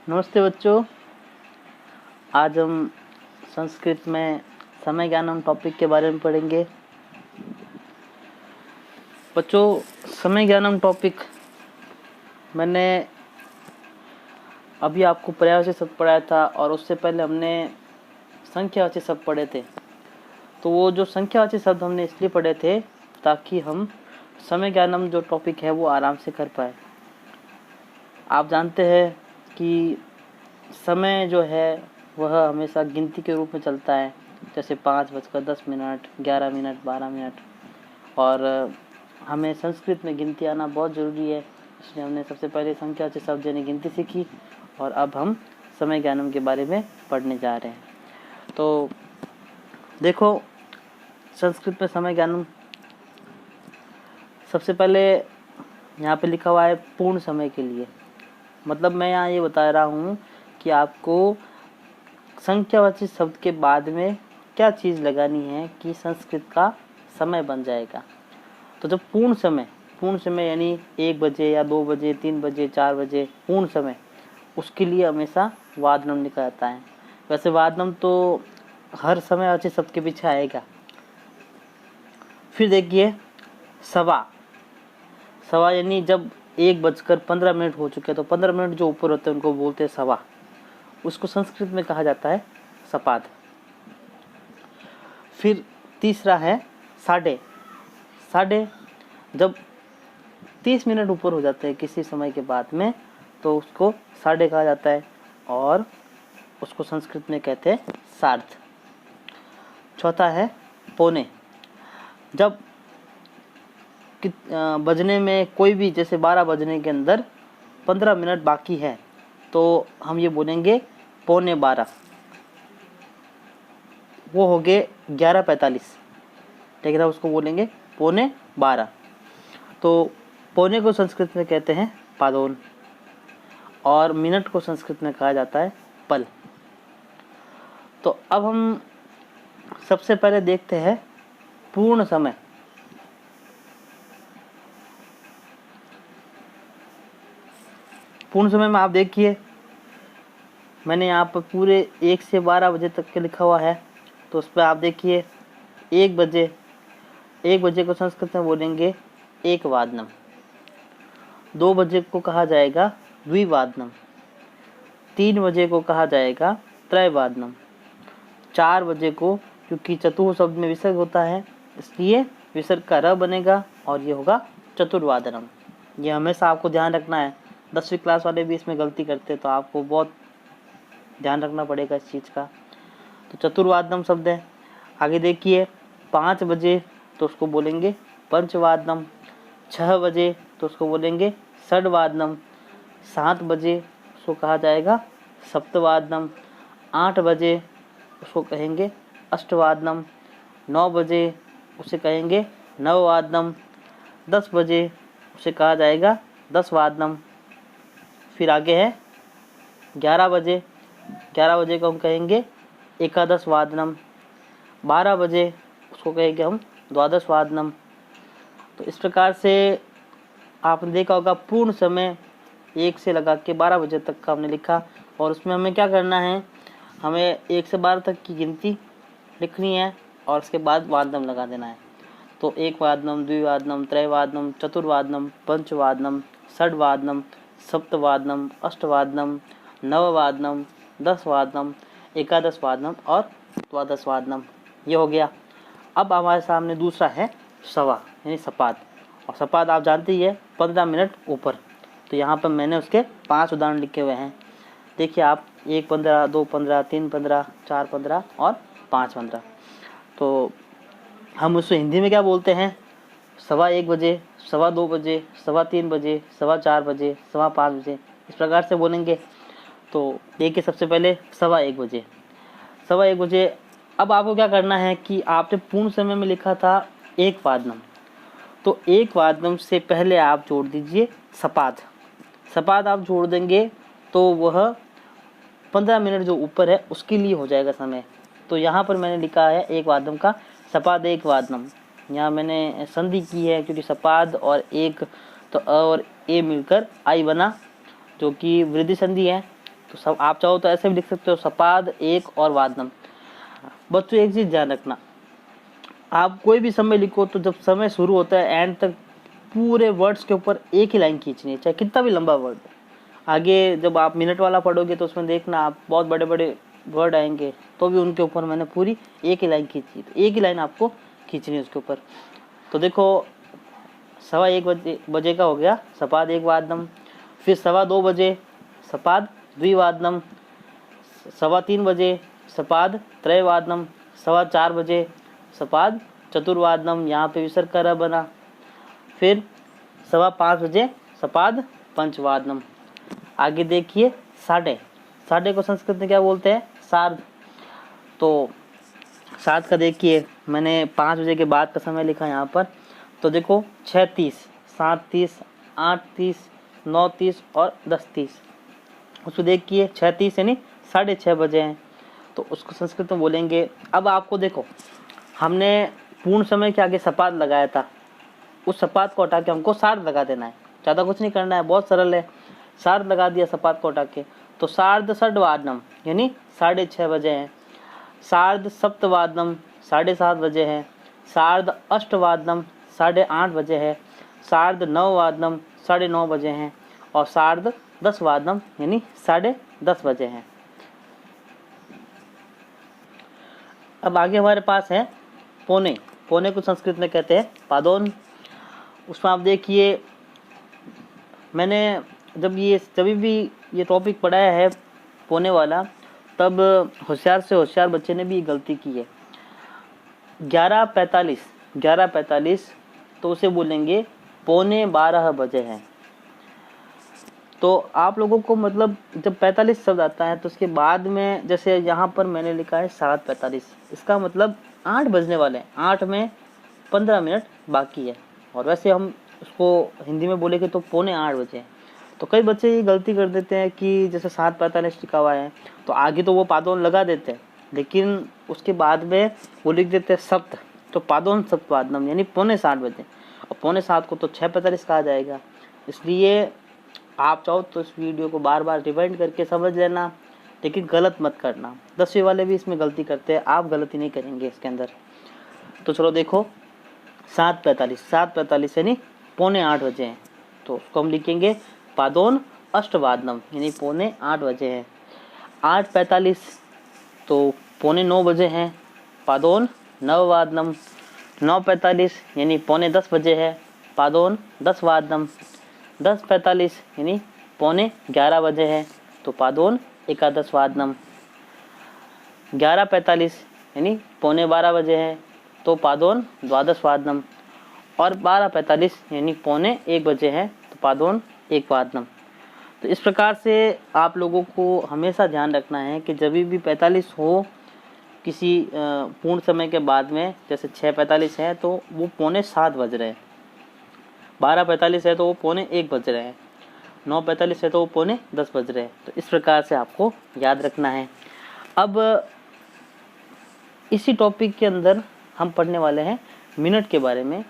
नमस्ते बच्चों। आज हम संस्कृत में समय ज्ञानम टॉपिक के बारे में पढ़ेंगे। बच्चों, समय ज्ञानम टॉपिक मैंने अभी आपको पर्यायवाची शब्द पढ़ाया था और उससे पहले हमने संख्यावाची शब्द पढ़े थे। तो वो जो संख्यावाची शब्द हमने इसलिए पढ़े थे ताकि हम समय ज्ञानम जो टॉपिक है वो आराम से कर पाए। आप जानते हैं कि समय जो है वह हमेशा गिनती के रूप में चलता है, जैसे 5:10, 11 मिनट, 12 मिनट। और हमें संस्कृत में गिनती आना बहुत ज़रूरी है, इसलिए हमने सबसे पहले संख्यावाची शब्द यानी गिनती सीखी और अब हम समय ज्ञानम के बारे में पढ़ने जा रहे हैं। तो देखो, संस्कृत में समय ज्ञानम सबसे पहले यहाँ पे लिखा हुआ है पूर्ण समय के लिए। मतलब मैं यहाँ ये बता रहा हूँ कि आपको संख्यावाची शब्द के बाद में क्या चीज़ लगानी है कि संस्कृत का समय बन जाएगा। तो जब पूर्ण समय यानी 1 बजे या 2 बजे, 3 बजे, 4 बजे पूर्ण समय, उसके लिए हमेशा वादनम लिखा जाता है। वैसे वादनम तो हर समयवाची शब्द के पीछे आएगा। फिर देखिए सवा यानी जब 1:15 हो चुके तो 15 मिनट जो ऊपर होते हैं उनको बोलते हैं सवा। उसको संस्कृत में कहा जाता है सपाद। फिर तीसरा है साढ़े। जब 30 मिनट ऊपर हो जाते हैं किसी समय के बाद में तो उसको साढ़े कहा जाता है और उसको संस्कृत में कहते हैं सार्ध। चौथा है पौने। जब बजने में कोई भी, जैसे 12 बजने के अंदर 15 मिनट बाकी है तो हम ये बोलेंगे 11:45। वो हो गए 11:45, ठीक है, उसको बोलेंगे 11:45। तो पौने को संस्कृत में कहते हैं पादोन और मिनट को संस्कृत में कहा जाता है पल। तो अब हम सबसे पहले देखते हैं पूर्ण समय। पूर्ण समय में आप देखिए मैंने यहाँ पर पूरे 1 से 12 बजे तक के लिखा हुआ है। तो उस पर आप देखिए 1 बजे को संस्कृत में बोलेंगे एक वादनम। 2 बजे को कहा जाएगा द्विवादनम। 3 बजे को कहा जाएगा त्रयवादनम। 4 बजे को, क्योंकि चतुर् शब्द में विसर्ग होता है इसलिए विसर्ग का र बनेगा और ये होगा चतुर्वादनम। ये हमेशा आपको ध्यान रखना है। 10वीं क्लास वाले भी इसमें गलती करते हैं तो आपको बहुत ध्यान रखना पड़ेगा इस चीज़ का। तो चतुर्वादनम शब्द है। आगे देखिए 5 बजे तो उसको बोलेंगे पंचवादनम। 6 बजे तो उसको बोलेंगे षड्वादनम। 7 बजे उसको कहा जाएगा सप्तवादनम। 8 बजे उसको कहेंगे अष्टवादनम। 9 बजे उसे कहेंगे नववादनम। 10 बजे उसे कहा जाएगा दसवादनम। फिर आगे है 11 बजे को हम कहेंगे एकादश वादनम। 12 बजे उसको कहेंगे हम द्वादश वादनम। तो इस प्रकार से आपने देखा होगा पूर्ण समय 1 से लगा के 12 बजे तक का हमने लिखा। और उसमें हमें क्या करना है, हमें 1 से 12 तक की गिनती लिखनी है और उसके बाद वादनम लगा देना है। तो एक वादनम, द्विवादनम, त्रयवादनम, चतुर्वादनम, पंचवादनम, षड्वादनम, सप्तवादनम, अष्टवादनम, नववादनम, 10वादनम, एकादशवादनम और द्वादशवादनम। ये हो गया। अब हमारे सामने दूसरा है सवा यानी सपाद। और सपाद आप जानते ही है 15 मिनट ऊपर। तो यहाँ पर मैंने उसके 5 उदाहरण लिखे हुए हैं। देखिए आप 1:15, 2:15, 3:15, 4:15 और 5:15। तो हम उसको हिंदी में क्या बोलते हैं, 1:15 बजे, 2:15 बजे, 3:15 बजे, 4:15 बजे, 5:15 बजे, इस प्रकार से बोलेंगे। तो देखिए सबसे पहले 1:15 बजे। अब आपको क्या करना है कि आपने पूर्ण समय में लिखा था 1 वादनम, तो 1 वादनम से पहले आप जोड़ दीजिए सपाद आप जोड़ देंगे तो वह 15 मिनट जो ऊपर है उसके लिए हो जाएगा समय। तो यहाँ पर मैंने लिखा है 1 वादनम का सपाद 1 वादनम। यहाँ मैंने संधि की है क्योंकि सपाद और एक तो अ और ए मिलकर आई बना, जो कि वृद्धि संधि है। तो सब आप चाहो तो ऐसे भी लिख सकते हो, सपाद, एक और वादनम। बच्चों एक चीज ध्यान रखना, आप कोई भी समय लिखो तो जब समय शुरू होता है एंड तक पूरे वर्ड्स के ऊपर एक ही लाइन खींचनी है, चाहे कितना भी लंबा वर्ड हो। आगे जब आप मिनट वाला पढ़ोगे तो उसमें देखना आप बहुत बड़े बड़े वर्ड आएंगे, तो भी उनके ऊपर मैंने पूरी एक ही लाइन खींची, तो एक ही लाइन आपको खींचनी है उसके ऊपर। तो देखो 1:15 बजे का हो गया सपाद एक वादनम, फिर 2:15 बजे सपाद द्विवादनम, 3:15 बजे सपाद त्रयवादनम, 4:15 बजे सपाद चतुर्वादनम, यहाँ पे विसर्ग का र बना। फिर 5:15 बजे सपाद पंचवादनम। आगे देखिए साढ़े को संस्कृत में क्या बोलते हैं, सार्ध। तो सात का देखिए मैंने 5 बजे के बाद का समय लिखा यहाँ पर, तो देखो 6:30, 7:30, 8:30, 9:30 और 10:30। उसको देखिए 6:30 यानी 6:30 बजे हैं, तो उसको संस्कृत में बोलेंगे। अब आपको देखो हमने पूर्ण समय के आगे सपाद लगाया था, उस सपाद को हटा के हमको सार्ध लगा देना है, ज़्यादा कुछ नहीं करना है, बहुत सरल है। सार्ध लगा दिया सपाद को हटा के, तो सार्ध षड्वादनम यानी 6:30 बजे हैं, सार्ध सप्तवादनम 7:30 बजे है, सार्ध अष्टवादनम 8:30 बजे है, सार्ध नववादनम 9:30 बजे हैं, और सार्ध 10 वादनम यानी 10:30 बजे हैं। अब आगे हमारे पास है पौने। पौने को संस्कृत में कहते हैं पादोन। उसमें आप देखिए मैंने जब भी ये टॉपिक पढ़ाया है पौने वाला, तब होशियार से होशियार बच्चे ने भी गलती की है। 11:45 तो उसे बोलेंगे 11:45 बजे हैं। तो आप लोगों को मतलब जब 45 शब्द आता है तो उसके बाद में, जैसे यहाँ पर मैंने लिखा है 7:45, इसका मतलब 8 बजने वाले हैं, 8 में 15 मिनट बाकी है। और वैसे हम उसको हिंदी में बोलेंगे तो 7:45 बजे हैं। तो कई बच्चे ये गलती कर देते हैं कि जैसे 7:45 लिखा हुआ है तो आगे तो वो पादोन लगा देते हैं, लेकिन उसके बाद में वो लिख देते हैं सप्त, तो पादोन सप्तवादनम यानी 7:45 बजे। और 7:45 को तो 6:45 कहा जाएगा। इसलिए आप चाहो तो इस वीडियो को बार बार रिवाइंड करके समझ लेना, लेकिन गलत मत करना। 10वीं वाले भी इसमें गलती करते हैं, आप गलती नहीं करेंगे इसके अंदर। तो चलो देखो 7:45 यानी 7:45 बजे हैं, तो उसको हम लिखेंगे पादोन अष्टवादनम यानी 7:45 बजे हैं। 8:45 तो 8:45 बजे हैं, पादोन नववादनम। 9:45 यानी 9:45 बजे है, पादोन 10 वादनम। 10:45 यानी 11:15 बजे है, तो पादोन 11 वादनम। 11:45 यानी 11:15 बजे है, तो पादोन 12 वादनम। और 12:45 यानी 12:45 बजे है, तो पादोन 1 वादनम। तो इस प्रकार से आप लोगों को हमेशा ध्यान रखना है कि जब भी 45 हो किसी पूर्ण समय के बाद में, जैसे 6:45 है तो वो 6:45 बज रहे हैं, 12:45 है तो वो 12:45 बज रहे हैं, 9:45 है तो वो 9:45 बज रहे हैं। तो इस प्रकार से आपको याद रखना है। अब इसी टॉपिक के अंदर हम पढ़ने वाले हैं मिनट के बारे में।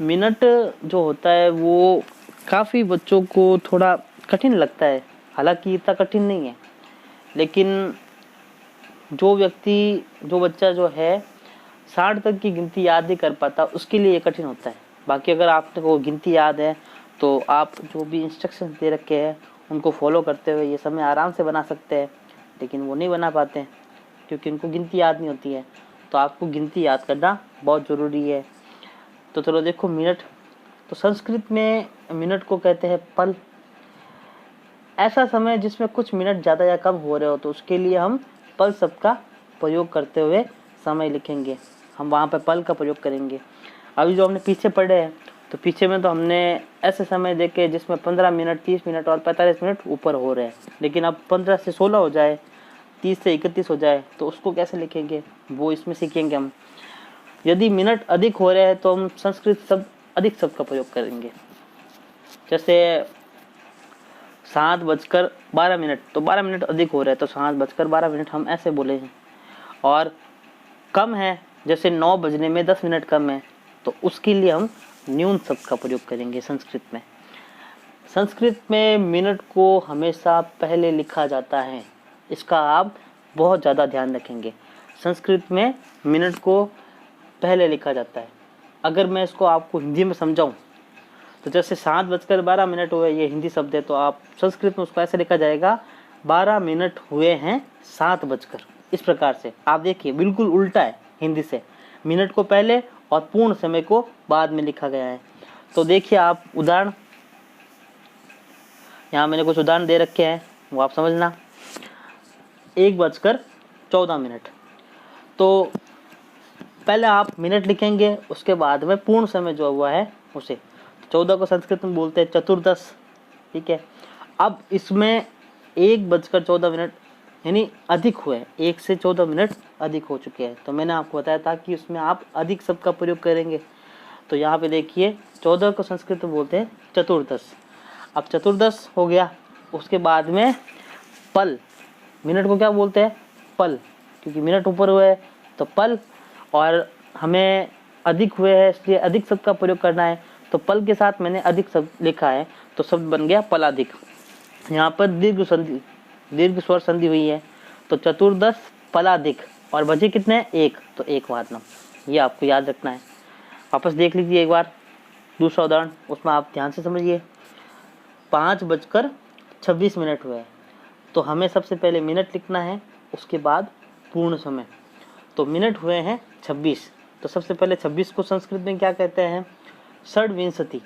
मिनट जो होता है वो काफ़ी बच्चों को थोड़ा कठिन लगता है, हालांकि इतना कठिन नहीं है, लेकिन जो बच्चा जो है 60 तक की गिनती याद नहीं कर पाता, उसके लिए ये कठिन होता है। बाकी अगर आपको गिनती याद है तो आप जो भी इंस्ट्रक्शन दे रखे हैं उनको फॉलो करते हुए ये समय आराम से बना सकते हैं, लेकिन वो नहीं बना पाते हैं क्योंकि उनको गिनती याद नहीं होती है। तो आपको गिनती याद करना बहुत ज़रूरी है। तो चलो देखो मिनट, तो संस्कृत में मिनट को कहते हैं पल। ऐसा समय जिसमें कुछ मिनट ज़्यादा या कम हो रहे हो, तो उसके लिए हम पल शब्द का प्रयोग करते हुए समय लिखेंगे, हम वहाँ पर पल का प्रयोग करेंगे। अभी जो हमने पीछे पढ़े हैं तो पीछे में तो हमने ऐसे समय देखे जिसमें 15 मिनट, 30 मिनट और 45 मिनट ऊपर हो रहे हैं, लेकिन अब 15 से 16 हो जाए, 30 से 31 हो जाए, तो उसको कैसे लिखेंगे वो इसमें सीखेंगे हम। यदि मिनट अधिक हो रहे हैं तो हम संस्कृत शब्द अधिक शब्द का प्रयोग करेंगे। जैसे 7:12, तो 12 मिनट अधिक हो रहे हैं तो 7:12 हम ऐसे बोले हैं। और कम है, जैसे 9 बजने में 10 मिनट कम है, तो उसके लिए हम न्यून शब्द का प्रयोग करेंगे संस्कृत में। संस्कृत में मिनट को हमेशा पहले लिखा जाता है, इसका आप बहुत ज़्यादा ध्यान रखेंगे। संस्कृत में मिनट को पहले लिखा जाता है। अगर मैं इसको आपको हिंदी में समझाऊं तो जैसे 7:12 हुए, ये हिंदी शब्द है, तो आप संस्कृत में उसको ऐसे लिखा जाएगा 12 मिनट हुए हैं 7 बजकर। इस प्रकार से आप देखिए बिल्कुल उल्टा है हिंदी से, मिनट को पहले और पूर्ण समय को बाद में लिखा गया है। तो देखिए आप उदाहरण, यहाँ मैंने कुछ उदाहरण दे रखे हैं, वो आप समझना। 1:14, तो पहले आप मिनट लिखेंगे, उसके बाद में पूर्ण समय जो हुआ है उसे, 14 को संस्कृत में बोलते हैं चतुर्दश, ठीक है। अब इसमें 1:14 यानी अधिक हुए, 1 से 14 मिनट अधिक हो चुके हैं। तो मैंने आपको बताया था कि उसमें आप अधिक शब्द का प्रयोग करेंगे। तो यहाँ पे देखिए 14 को संस्कृत में बोलते हैं चतुर्दश। अब चतुर्दश हो गया, उसके बाद में पल, मिनट को क्या बोलते हैं? पल, क्योंकि मिनट ऊपर हुए हैं तो पल, और हमें अधिक हुए हैं इसलिए अधिक शब्द का प्रयोग करना है। तो पल के साथ मैंने अधिक शब्द लिखा है, तो शब्द बन गया पलाधिक। यहाँ पर दीर्घ स्वर संधि हुई है, तो चतुर्दश पलाधिक, और बचे कितने? 1, तो 1 वादनम। ये आपको याद रखना है। वापस देख लीजिए एक बार दूसरा उदाहरण, उसमें आप ध्यान से समझिए। 5:26 हुए, तो हमें सबसे पहले मिनट लिखना है, उसके बाद पूर्ण समय। तो मिनट हुए हैं 26, तो सबसे पहले 26 को संस्कृत में क्या कहते हैं? षड्विंशति,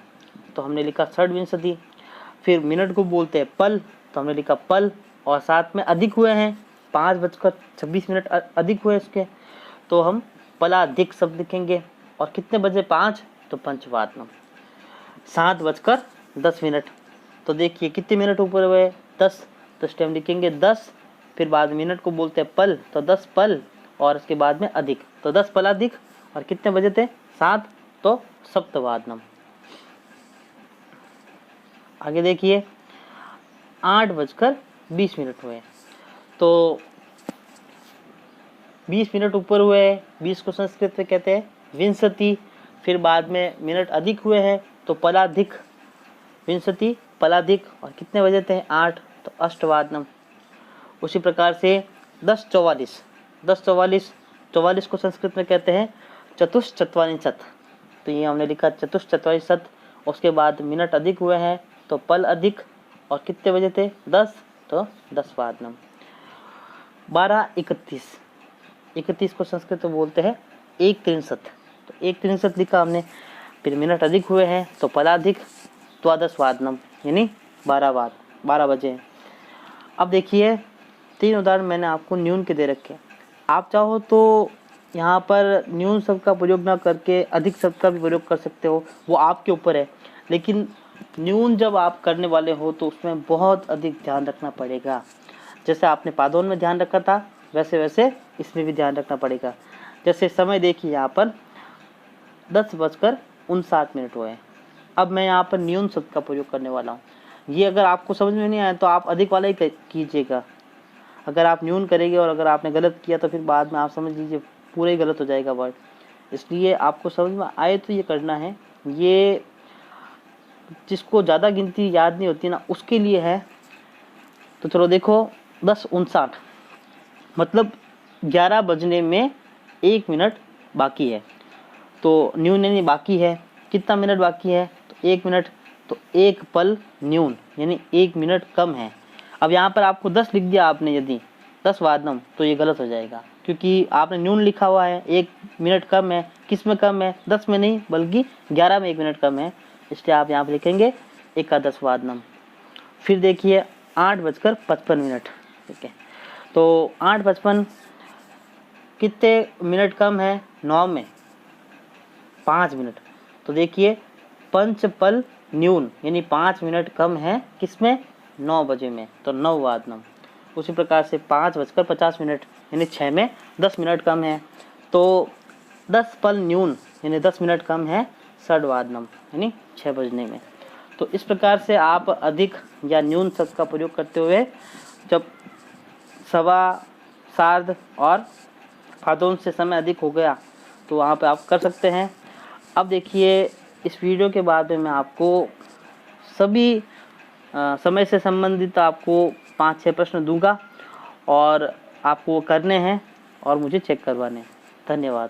तो हमने लिखा षड्विंशति। फिर मिनट को बोलते हैं पल, तो हमने लिखा पल, और साथ में अधिक हुए हैं 5:26 अधिक हुए इसके, तो हम पलाधिक शब्द लिखेंगे। और कितने बजे? 5, तो पंचवादनम। 7:10, तो देखिए कितने मिनट ऊपर हुए? 10, तो इस टाइम लिखेंगे 10, फिर बाद मिनट को बोलते हैं पल, तो 10 पल, और उसके बाद में अधिक, तो 10 पलाधिक। और कितने बजे थे? 7, तो सप्तवादनम। आगे देखिए 8:20 हुए, तो 20 मिनट ऊपर हुए हैं, 20 को संस्कृत में कहते हैं विंशति। फिर बाद में मिनट अधिक हुए हैं, तो पलाधिक, विंशति पलाधिक, और कितने बजे थे? 8, तो अष्टवादनम। उसी प्रकार से 10:44, 44 को संस्कृत में कहते हैं चतुश्चत्वारिंशत्, तो ये हमने लिखा चतुश्चत्वारिंशत्। उसके बाद मिनट अधिक हुए हैं, तो पल अधिक, और कितने बजे थे? 10, तो 10 वादनम। 12:31, 31 को संस्कृत में बोलते हैं 1:63, तो 1:63 लिखा हमने। फिर मिनट अधिक हुए हैं, तो पलाधिक, 12 वादनम, यानी 12 बजे। अब देखिए 3 उदाहरण मैंने आपको न्यून के दे रखे। आप चाहो तो यहाँ पर न्यून शब्द का प्रयोग ना करके अधिक शब्द का भी प्रयोग कर सकते हो, वो आपके ऊपर है। लेकिन न्यून जब आप करने वाले हो तो उसमें बहुत अधिक ध्यान रखना पड़ेगा। जैसे आपने पादोन में ध्यान रखा था, वैसे वैसे इसमें भी ध्यान रखना पड़ेगा। जैसे समय देखिए यहाँ पर 10:59 हुए। अब मैं यहाँ पर न्यून शब्द का प्रयोग करने वाला हूँ। ये अगर आपको समझ में नहीं आया तो आप अधिक वाला ही कीजिएगा। अगर आप न्यून करेंगे और अगर आपने गलत किया तो फिर बाद में आप समझ लीजिए पूरा ही गलत हो जाएगा वर्ड। इसलिए आपको समझ में आए तो ये करना है। ये जिसको ज़्यादा गिनती याद नहीं होती ना, उसके लिए है। तो चलो देखो 10:59 मतलब 11 बजने में 1 मिनट बाकी है। तो न्यून यानी बाकी है, कितना मिनट बाकी है? तो 1 मिनट, तो 1 पल न्यून यानी 1 मिनट कम है। अब यहाँ पर आपको 10 लिख दिया आपने, यदि 10 वादनम, तो ये गलत हो जाएगा, क्योंकि आपने न्यून लिखा हुआ है। 1 मिनट कम है, किस में कम है? 10 में नहीं, बल्कि 11 में 1 मिनट कम है, इसलिए आप यहाँ पर लिखेंगे 11 वादनम। फिर देखिए 8:55, ठीक है। तो 8:55 कितने मिनट कम है? 9 में 5 मिनट। तो देखिए पंचपल न्यून यानी 5 मिनट कम है, किसमें? 9 बजे में, तो 9 वादनम। उसी प्रकार से 5:50 यानी 6 में 10 मिनट कम है, तो 10 पल न्यून यानी 10 मिनट कम है, 6 वादनम यानी 6 बजने में। तो इस प्रकार से आप अधिक या न्यून शब्द का प्रयोग करते हुए जब सवा, सार्ध और फादोन से समय अधिक हो गया तो वहाँ पे आप कर सकते हैं। अब देखिए इस वीडियो के बाद में मैं आपको सभी समय से संबंधित आपको 5-6 प्रश्न दूंगा और आपको करने हैं और मुझे चेक करवाने हैं। धन्यवाद।